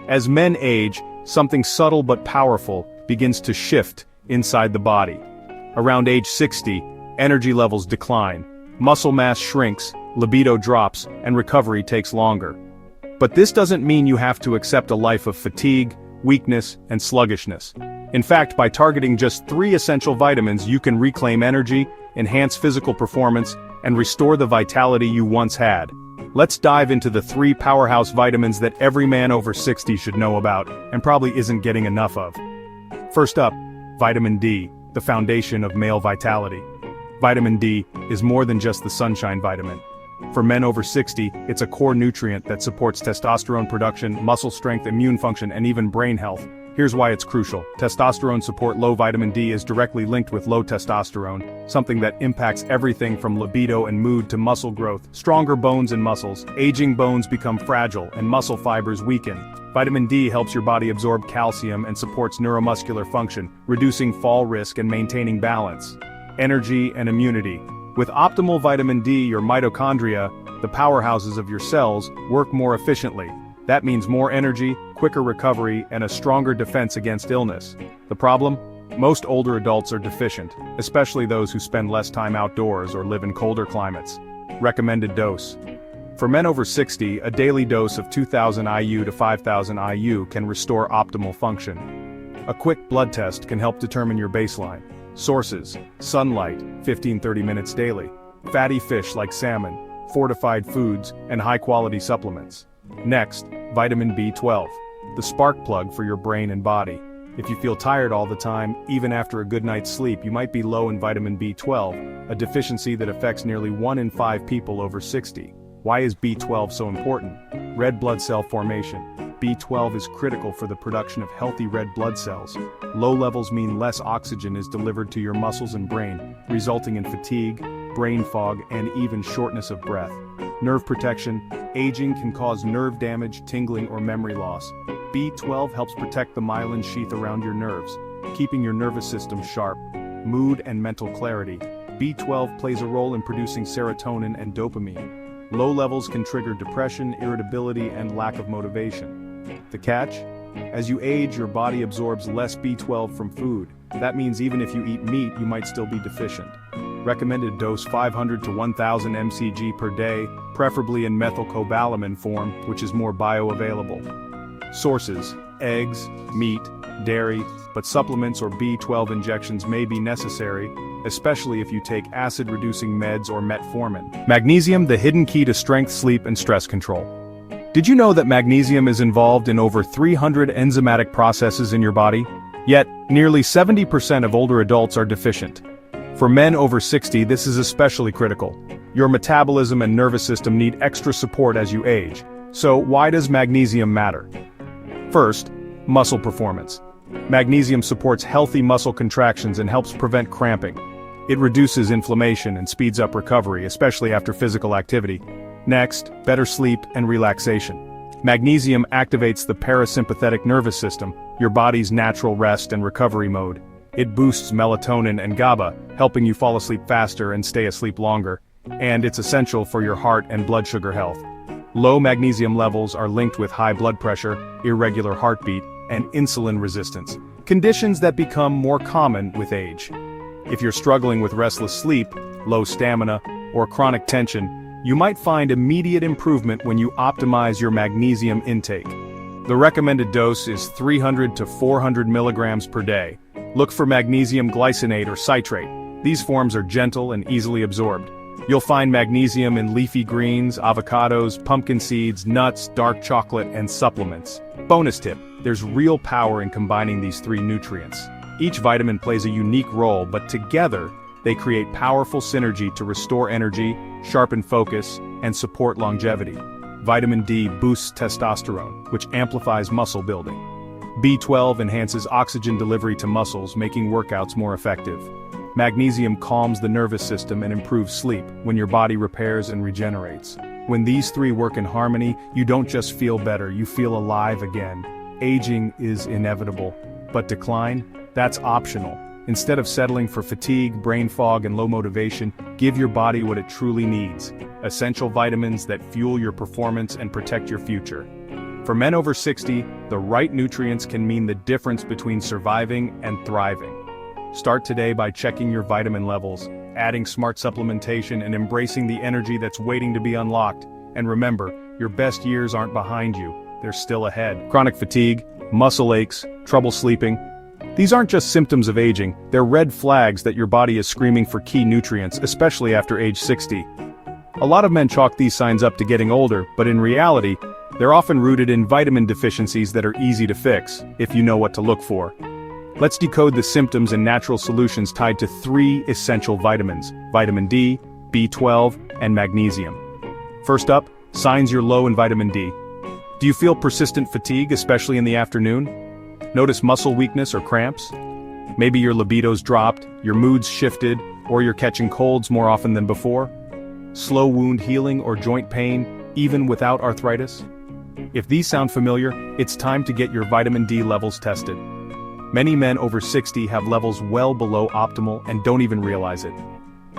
As men age, something subtle but powerful begins to shift inside the body. Around age 60, energy levels decline, muscle mass shrinks, libido drops, and recovery takes longer. But this doesn't mean you have to accept a life of fatigue, weakness, and sluggishness. In fact, by targeting just 3 essential vitamins, you can reclaim energy, enhance physical performance, and restore the vitality you once had. Let's dive into the 3 powerhouse vitamins that every man over 60 should know about, and probably isn't getting enough of. First up, vitamin D, the foundation of male vitality. Vitamin D is more than just the sunshine vitamin. For men over 60, it's a core nutrient that supports testosterone production, muscle strength, immune function, and even brain health. Here's why it's crucial. Testosterone support. Low vitamin D is directly linked with low testosterone, something that impacts everything from libido and mood to muscle growth. Stronger bones and muscles. Aging bones become fragile, and muscle fibers weaken. Vitamin D helps your body absorb calcium and supports neuromuscular function, reducing fall risk and maintaining balance. Energy and immunity. With optimal vitamin D, your mitochondria, the powerhouses of your cells, work more efficiently. That means more energy, quicker recovery, and a stronger defense against illness. The problem? Most older adults are deficient, especially those who spend less time outdoors or live in colder climates. Recommended dose. For men over 60, a daily dose of 2,000 IU to 5,000 IU can restore optimal function. A quick blood test can help determine your baseline. Sources: sunlight, 15-30 minutes daily, fatty fish like salmon, fortified foods, and high-quality supplements. Next, vitamin B12, the spark plug for your brain and body. If you feel tired all the time, even after a good night's sleep, you might be low in vitamin B12, a deficiency that affects nearly 1 in 5 people over 60. Why is B12 so important? Red blood cell formation. B12 is critical for the production of healthy red blood cells. Low levels mean less oxygen is delivered to your muscles and brain, resulting in fatigue, brain fog, and even shortness of breath. Nerve protection. Aging can cause nerve damage, tingling, or memory loss. B12 helps protect the myelin sheath around your nerves, keeping your nervous system sharp. Mood and mental clarity. B12 plays a role in producing serotonin and dopamine. Low levels can trigger depression, irritability, and lack of motivation. The catch? As you age, your body absorbs less B12 from food. That means even if you eat meat, you might still be deficient. Recommended dose 500 to 1000 mcg per day, preferably in methylcobalamin form, which is more bioavailable. Sources: eggs, meat, dairy, but supplements or B12 injections may be necessary, especially if you take acid-reducing meds or metformin. Magnesium, the hidden key to strength, sleep, and stress control. Did you know that magnesium is involved in over 300 enzymatic processes in your body? Yet, nearly 70% of older adults are deficient. For men over 60, this is especially critical. Your metabolism and nervous system need extra support as you age. So, why does magnesium matter? First, muscle performance. Magnesium supports healthy muscle contractions and helps prevent cramping. It reduces inflammation and speeds up recovery, especially after physical activity. Next, better sleep and relaxation. Magnesium activates the parasympathetic nervous system, your body's natural rest and recovery mode. It boosts melatonin and GABA, helping you fall asleep faster and stay asleep longer. And it's essential for your heart and blood sugar health. Low magnesium levels are linked with high blood pressure, irregular heartbeat, and insulin resistance, conditions that become more common with age. If you're struggling with restless sleep, low stamina, or chronic tension, you might find immediate improvement when you optimize your magnesium intake. The recommended dose is 300 to 400 milligrams per day. Look for magnesium glycinate or citrate. These forms are gentle and easily absorbed. You'll find magnesium in leafy greens, avocados, pumpkin seeds, nuts, dark chocolate, and supplements. Bonus tip: there's real power in combining these 3 nutrients. Each vitamin plays a unique role, but together, they create powerful synergy to restore energy, sharpen focus, and support longevity. Vitamin D boosts testosterone, which amplifies muscle building. B12 enhances oxygen delivery to muscles, making workouts more effective. Magnesium calms the nervous system and improves sleep when your body repairs and regenerates. When these 3 work in harmony, you don't just feel better, you feel alive again. Aging is inevitable, but decline? That's optional. Instead of settling for fatigue, brain fog, and low motivation, give your body what it truly needs: essential vitamins that fuel your performance and protect your future. For men over 60, the right nutrients can mean the difference between surviving and thriving. Start today by checking your vitamin levels, adding smart supplementation, and embracing the energy that's waiting to be unlocked. And remember, your best years aren't behind you, they're still ahead. Chronic fatigue, muscle aches, trouble sleeping. These aren't just symptoms of aging, they're red flags that your body is screaming for key nutrients, especially after age 60. A lot of men chalk these signs up to getting older, but in reality, they're often rooted in vitamin deficiencies that are easy to fix, if you know what to look for. Let's decode the symptoms and natural solutions tied to 3 essential vitamins: vitamin D, B12, and magnesium. First up, signs you're low in vitamin D. Do you feel persistent fatigue, especially in the afternoon? Notice muscle weakness or cramps? Maybe your libido's dropped, your mood's shifted, or you're catching colds more often than before? Slow wound healing or joint pain, even without arthritis? If these sound familiar, it's time to get your vitamin D levels tested. Many men over 60 have levels well below optimal and don't even realize it.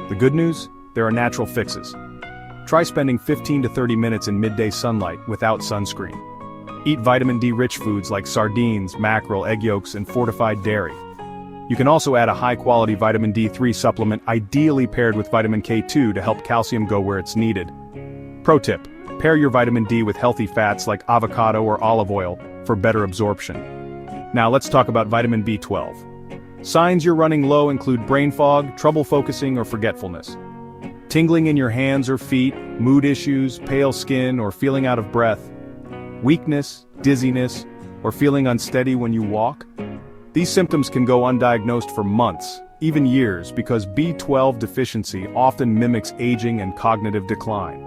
The good news? There are natural fixes. Try spending 15 to 30 minutes in midday sunlight without sunscreen. Eat vitamin D-rich foods like sardines, mackerel, egg yolks, and fortified dairy. You can also add a high-quality vitamin D3 supplement, ideally paired with vitamin K2 to help calcium go where it's needed. Pro tip: pair your vitamin D with healthy fats like avocado or olive oil for better absorption. Now let's talk about vitamin B12. Signs you're running low include brain fog, trouble focusing, or forgetfulness. Tingling in your hands or feet, mood issues, pale skin, or feeling out of breath. Weakness, dizziness, or feeling unsteady when you walk. These symptoms can go undiagnosed for months, even years, because B12 deficiency often mimics aging and cognitive decline.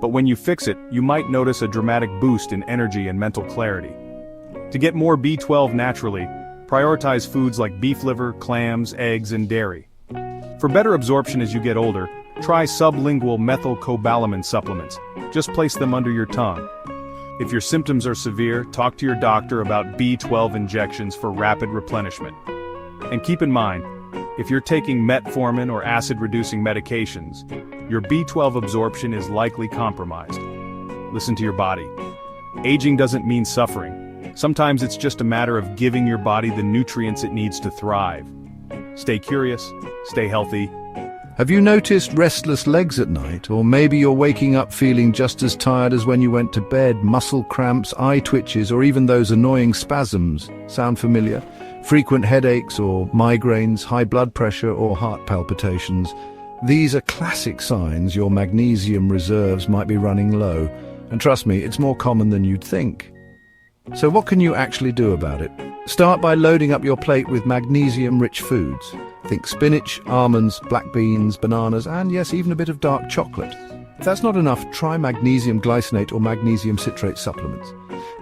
But when you fix it, you might notice a dramatic boost in energy and mental clarity. To get more B12 naturally, prioritize foods like beef liver, clams, eggs, and dairy. For better absorption as you get older, try sublingual methylcobalamin supplements. Just place them under your tongue. If your symptoms are severe, talk to your doctor about B12 injections for rapid replenishment. And keep in mind, if you're taking metformin or acid-reducing medications, your B12 absorption is likely compromised. Listen to your body. Aging doesn't mean suffering. Sometimes it's just a matter of giving your body the nutrients it needs to thrive. Stay curious, stay healthy. Have you noticed restless legs at night? Or maybe you're waking up feeling just as tired as when you went to bed, muscle cramps, eye twitches, or even those annoying spasms. Sound familiar? Frequent headaches or migraines, high blood pressure or heart palpitations. These are classic signs your magnesium reserves might be running low. And trust me, it's more common than you'd think. So what can you actually do about it? Start by loading up your plate with magnesium-rich foods. Think spinach, almonds, black beans, bananas, and yes, even a bit of dark chocolate. If that's not enough, try magnesium glycinate or magnesium citrate supplements.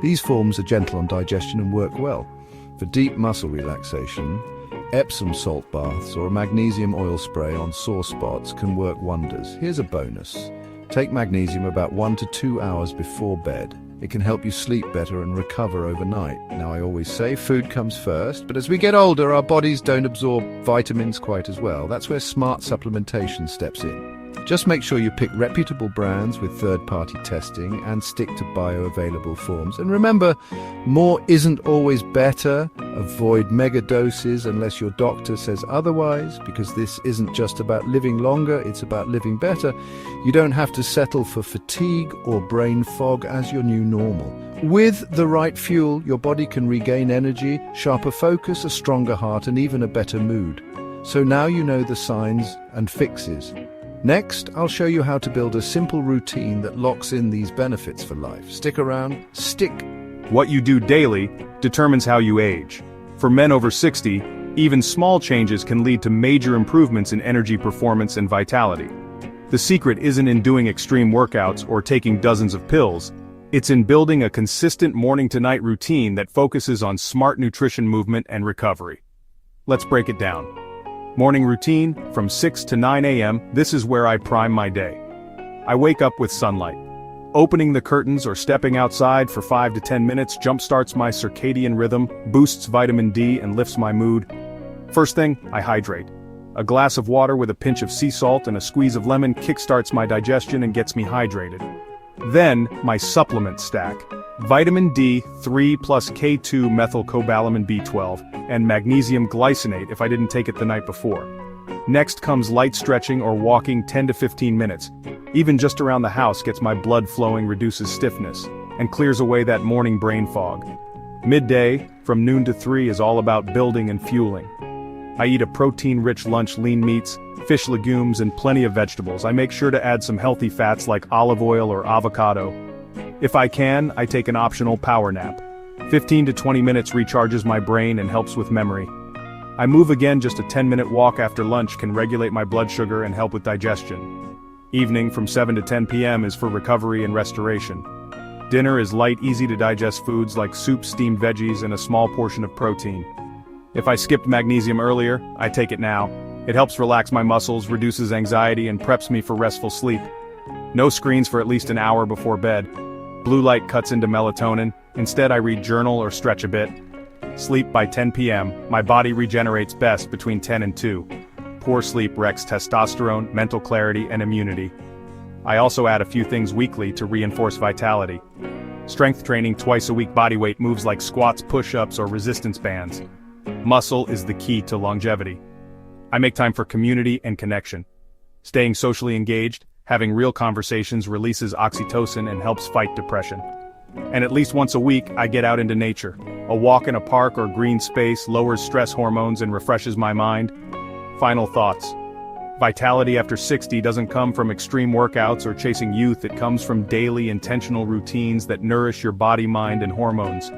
These forms are gentle on digestion and work well. For deep muscle relaxation, Epsom salt baths or a magnesium oil spray on sore spots can work wonders. Here's a bonus. Take magnesium about 1 to 2 hours before bed. It can help you sleep better and recover overnight. Now, I always say food comes first, but as we get older, our bodies don't absorb vitamins quite as well. That's where smart supplementation steps in. Just make sure you pick reputable brands with third-party testing and stick to bioavailable forms. And remember, more isn't always better. Avoid mega doses unless your doctor says otherwise, because this isn't just about living longer, it's about living better. You don't have to settle for fatigue or brain fog as your new normal. With the right fuel, your body can regain energy, sharper focus, a stronger heart, and even a better mood. So now you know the signs and fixes. Next, I'll show you how to build a simple routine that locks in these benefits for life. Stick around, stick. What you do daily determines how you age. For men over 60, even small changes can lead to major improvements in energy performance and vitality. The secret isn't in doing extreme workouts or taking dozens of pills. It's in building a consistent morning-to-night routine that focuses on smart nutrition, movement, and recovery. Let's break it down. Morning routine, from 6 to 9 a.m., this is where I prime my day. I wake up with sunlight. Opening the curtains or stepping outside for 5 to 10 minutes jumpstarts my circadian rhythm, boosts vitamin D, and lifts my mood. First thing, I hydrate. A glass of water with a pinch of sea salt and a squeeze of lemon kickstarts my digestion and gets me hydrated. Then, my supplement stack. Vitamin D, 3 plus K2 methylcobalamin B12, and magnesium glycinate if I didn't take it the night before. Next comes light stretching or walking 10 to 15 minutes. Even just around the house gets my blood flowing, reduces stiffness, and clears away that morning brain fog. Midday, from noon to 3 is all about building and fueling. I eat a protein-rich lunch, lean meats, fish, legumes, and plenty of vegetables. I make sure to add some healthy fats like olive oil or avocado. If I can, I take an optional power nap. 15 to 20 minutes recharges my brain and helps with memory. I move again. Just a 10-minute walk after lunch can regulate my blood sugar and help with digestion. Evening from 7 to 10 p.m. is for recovery and restoration. Dinner is light, easy to digest foods like soup, steamed veggies, and a small portion of protein. If I skipped magnesium earlier, I take it now. It helps relax my muscles, reduces anxiety, and preps me for restful sleep. No screens for at least an hour before bed. Blue light cuts into melatonin. Instead, I read, journal, or stretch a bit. Sleep by 10 p.m. My body regenerates best between 10 and 2. Poor sleep wrecks testosterone, mental clarity, and immunity. I also add a few things weekly to reinforce vitality. Strength training twice a week, bodyweight moves like squats, push-ups, or resistance bands. Muscle is the key to longevity. I make time for community and connection. Staying socially engaged, having real conversations releases oxytocin and helps fight depression. And at least once a week, I get out into nature. A walk in a park or green space lowers stress hormones and refreshes my mind. Final thoughts. Vitality after 60 doesn't come from extreme workouts or chasing youth. It comes from daily intentional routines that nourish your body, mind, and hormones.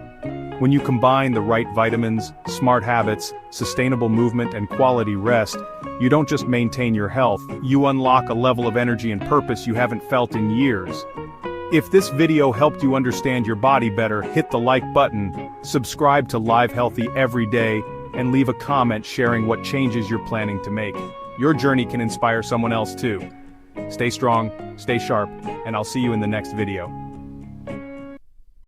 When you combine the right vitamins, smart habits, sustainable movement, and quality rest, you don't just maintain your health, you unlock a level of energy and purpose you haven't felt in years. If this video helped you understand your body better, hit the like button, subscribe to Live Healthy every day, and leave a comment sharing what changes you're planning to make. Your journey can inspire someone else too. Stay strong, stay sharp, and I'll see you in the next video.